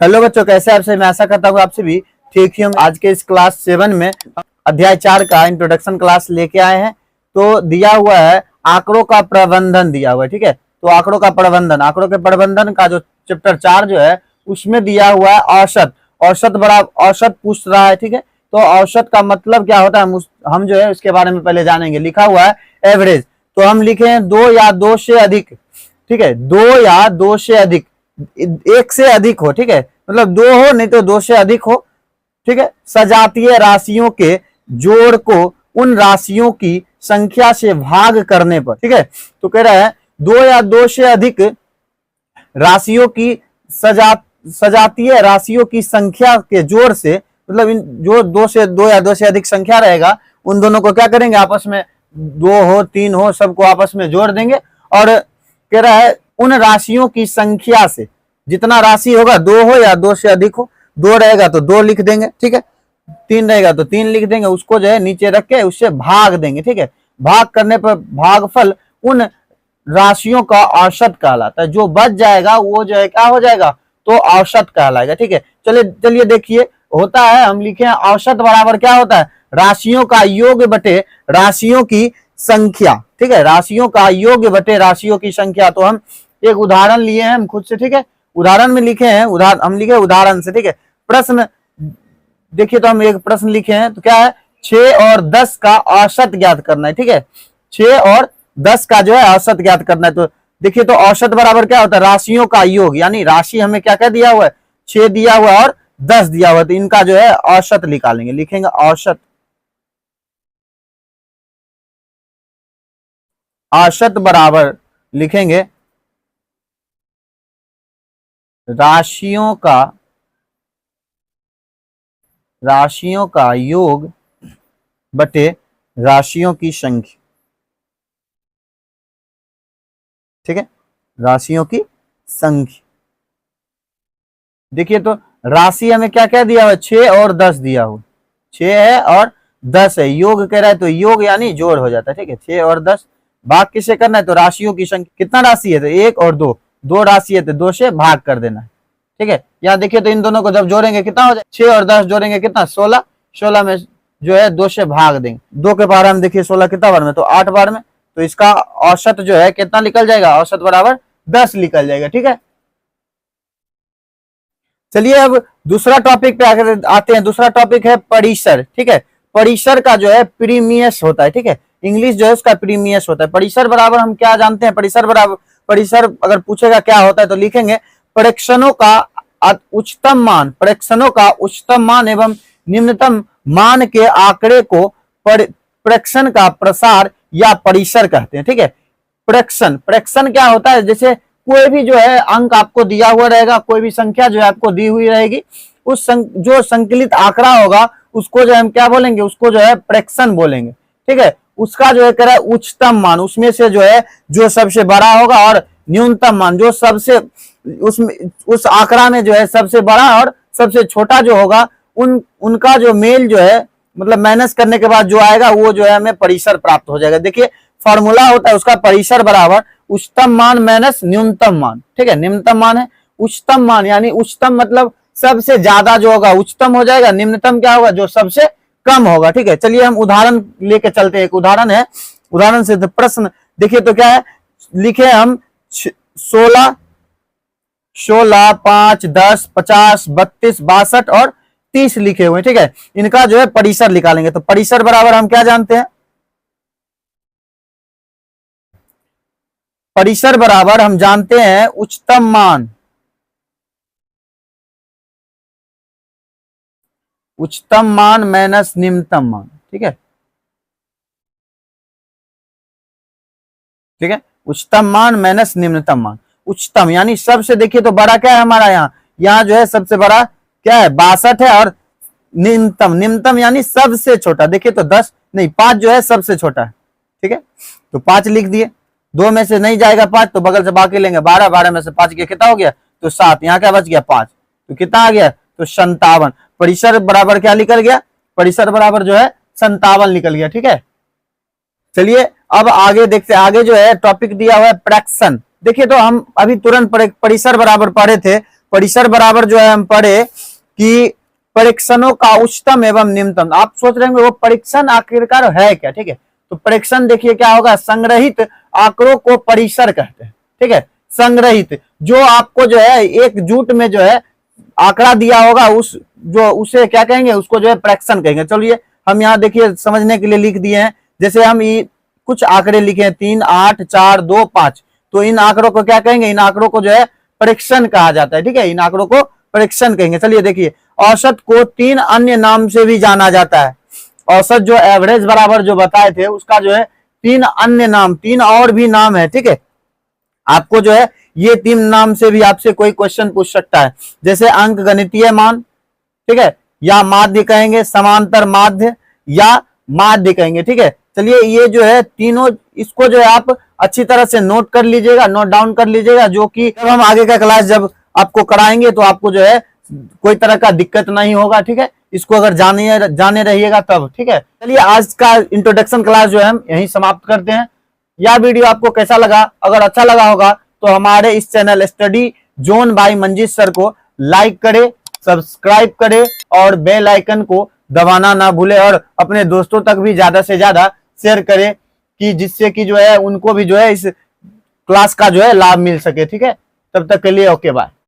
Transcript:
Hello बच्चों, कैसे आपसे? मैं आशा करता हूँ आपसे भी ठीक ही होंगे। आज के इस क्लास 7 में अध्याय 4 का इंट्रोडक्शन क्लास लेके आए हैं। तो दिया हुआ है आंकड़ों का प्रबंधन दिया हुआ है, ठीक है। तो आंकड़ों का प्रबंधन, आंकड़ों के प्रबंधन का जो चैप्टर 4 जो है उसमें दिया हुआ है औसत। औसत बड़ा औसत पूछ रहा है, ठीक है। तो औसत का मतलब क्या होता है हम जो है उसके बारे में पहले जानेंगे। लिखा हुआ है एवरेज, तो हम लिखे हैं 2 या 2 से अधिक, ठीक है। 2 या 2 से अधिक, एक से अधिक हो, ठीक है। मतलब 2 हो नहीं तो 2 से अधिक हो, ठीक है। सजातीय राशियों के जोड़ को उन राशियों की संख्या से भाग करने पर, ठीक है। तो कह रहा है 2 या 2 से अधिक राशियों की सजातीय राशियों की संख्या के जोड़ से, मतलब इन जो 2 या 2 से अधिक संख्या रहेगा उन दोनों को क्या करेंगे, आपस में 2 हो 3 हो सबको आपस में जोड़ देंगे। और कह रहा है उन राशियों की संख्या से, जितना राशि होगा 2 हो या 2 से अधिक हो, 2 रहेगा तो 2 लिख देंगे, ठीक है। 3 रहेगा तो 3 लिख देंगे, उसको जो है नीचे रख के उससे भाग देंगे, ठीक है। भाग करने पर भागफल उन राशियों का औसत कहलाता है। जो बच जाएगा वो जो है क्या हो जाएगा, तो औसत कहलाएगा, ठीक है। चलिए देखिए, होता है हम लिखे हैं औसत बराबर क्या होता है, राशियों का योग बटे राशियों की संख्या, ठीक है। राशियों का योग बटे राशियों की संख्या। तो हम एक उदाहरण लिए हैं हम खुद से, ठीक है। उदाहरण में लिखे हैं, हम लिखे उदाहरण से, ठीक है। प्रश्न देखिए, तो हम एक प्रश्न लिखे हैं, तो क्या है, 6 और 10 का औसत ज्ञात करना है, ठीक है। 6 और 10 का जो है औसत ज्ञात करना है। तो देखिए, तो औसत बराबर क्या होता है, राशियों का योग, यानी राशि हमें क्या क्या दिया हुआ है, 6 दिया हुआ है और 10 दिया हुआ है। तो इनका जो है औसत निकालेंगे, लिखेंगे औसत। औसत बराबर लिखेंगे राशियों का योग बटे राशियों की संख्या, ठीक है। राशियों की संख्या, देखिए तो राशि हमें क्या क्या दिया हुआ है, 6 और 10 दिया हुआ, 6 है और 10 है। योग कह रहा है तो योग यानी जोड़ हो जाता है, ठीक है। 6 और 10 भाग किसे करना है, तो राशियों की संख्या। कितना राशि है, तो 1 और 2, 2 राशि है तो 2 से भाग कर देना है, ठीक है। यहाँ देखिए, तो इन दोनों को जब जोड़ेंगे कितना हो जाए, 6 और 10 जोड़ेंगे कितना, 16। 16 में जो है 2 से भाग देंगे, 2 के बार में देखिए 16 कितना बार में, तो 8 बार में। तो इसका औसत जो है कितना निकल जाएगा, औसत बराबर 10 निकल जाएगा, ठीक है। चलिए अब दूसरा टॉपिक पे आकर आते हैं। दूसरा टॉपिक है परिसर, ठीक है। परिसर का जो है प्रीमियस होता है, ठीक है। इंग्लिश जो है उसका प्रीमियस होता है। परिसर बराबर हम क्या जानते हैं, परिसर बराबर, परिसर अगर पूछेगा क्या होता है तो लिखेंगे प्रेक्षणों का उच्चतम मान, प्रेक्षणों का उच्चतम मान एवं निम्नतम मान के आंकड़े को प्रेक्षण का प्रसार या परिसर कहते हैं, ठीक है। प्रेक्षण, प्रेक्षण क्या होता है, जैसे कोई भी जो है अंक आपको दिया हुआ रहेगा, कोई भी संख्या जो है आपको दी हुई रहेगी, उस जो संकलित आंकड़ा होगा उसको जो हम क्या बोलेंगे, उसको जो है प्रेक्षण बोलेंगे, ठीक है। उसका जो है कह रहा है उच्चतम मान, उसमें से जो है जो सबसे बड़ा होगा, और न्यूनतम मान जो सबसे उसमें उस आंकड़ा में जो है सबसे बड़ा और सबसे छोटा जो होगा, उनका जो मेल जो है, मतलब माइनस करने के बाद जो आएगा वो जो है हमें परिसर प्राप्त हो जाएगा। देखिए फॉर्मूला होता है उसका, परिसर बराबर उच्चतम मान माइनस न्यूनतम मान, ठीक है। निम्नतम मान है उच्चतम मान, यानी उच्चतम मतलब सबसे ज्यादा जो होगा उच्चतम हो जाएगा, निम्नतम क्या होगा, जो सबसे कम होगा, ठीक है। चलिए हम उदाहरण लेके चलते हैं। एक उदाहरण है, उदाहरण से प्रश्न देखिए, तो क्या है, लिखे हम 16, 5, 10, 50, 32, 62 और 30 लिखे हुए, ठीक है। इनका जो है परिसर निकालेंगे। तो परिसर बराबर हम क्या जानते हैं, परिसर बराबर हम जानते हैं उच्चतम मान, उच्चतम मान माइनस निम्नतम मान, ठीक है, ठीक है। उच्चतम मान माइनस निम्नतम मान। उच्चतम यानी सबसे, देखिए तो बड़ा क्या है हमारा, यहाँ जो है सबसे बड़ा क्या है 62 है, और निम्नतम, निम्नतम यानी सबसे छोटा, देखिए तो 10 नहीं 5 जो है सबसे छोटा है, ठीक है। तो 5 लिख दिए, 2 में से नहीं जाएगा 5 तो बगल से बाकी लेंगे 12, 12 में से 5 गया कितना हो गया, तो 7। यहाँ क्या बच गया 5, तो कितना आ गया, तो 57। परिसर बराबर क्या निकल गया, परिसर बराबर जो है 57 निकल गया, ठीक है। चलिए अब आगे देखते हैं। आगे जो है टॉपिक दिया हुआ है फ्रैक्शन। देखिए तो हम अभी तुरंत परिसर बराबर पढ़े थे, परिसर बराबर जो है हम पढ़े कि परीक्षणों का उच्चतम एवं निम्नतम। आप सोच रहे होंगे वो परीक्षण आखिरकार है क्या, ठीक है। तो परीक्षण देखिए क्या होगा, संग्रहित आंकड़ों को परिसर कहते हैं, ठीक है। संग्रहित जो आपको जो है एक जुट में जो है आंकड़ा दिया होगा उसे क्या कहेंगे, उसको जो है परीक्षण कहेंगे। चलिए हम यहाँ देखिए समझने के लिए लिख दिए हैं, जैसे हम ये कुछ आंकड़े लिखे हैं 3, 8, 4, 2, 5, तो इन आंकड़ों को क्या कहेंगे, इन आंकड़ों को जो है परीक्षण कहा जाता है, ठीक है। इन आंकड़ों को परीक्षण कहेंगे। चलिए देखिए, औसत को 3 अन्य नाम से भी जाना जाता है। औसत जो एवरेज बराबर जो बताए थे उसका जो है 3 अन्य नाम, 3 और भी नाम है, ठीक है। आपको जो है ये 3 नाम से भी आपसे कोई क्वेश्चन पूछ सकता है, जैसे अंक गणितीय मान, ठीक है, या माध्य कहेंगे, समांतर माध्य या माध्य कहेंगे, ठीक है। चलिए ये जो है तीनों, इसको जो है आप अच्छी तरह से नोट कर लीजिएगा, नोट डाउन कर लीजिएगा, जो कि जब हम आगे का क्लास जब आपको कराएंगे तो आपको जो है कोई तरह का दिक्कत नहीं होगा, ठीक है। इसको अगर जाने रहिएगा तब, ठीक है। चलिए आज का इंट्रोडक्शन क्लास जो है हम यहीं समाप्त करते हैं। यह वीडियो आपको कैसा लगा, अगर अच्छा लगा होगा तो हमारे इस channel study zone by Manjeet sir को लाइक करें, सब्सक्राइब करें और बेल आइकन को दबाना ना भूले, और अपने दोस्तों तक भी ज्यादा से ज्यादा शेयर करें कि जिससे कि जो है उनको भी जो है इस क्लास का जो है लाभ मिल सके, ठीक है। तब तक के लिए ओके बाय।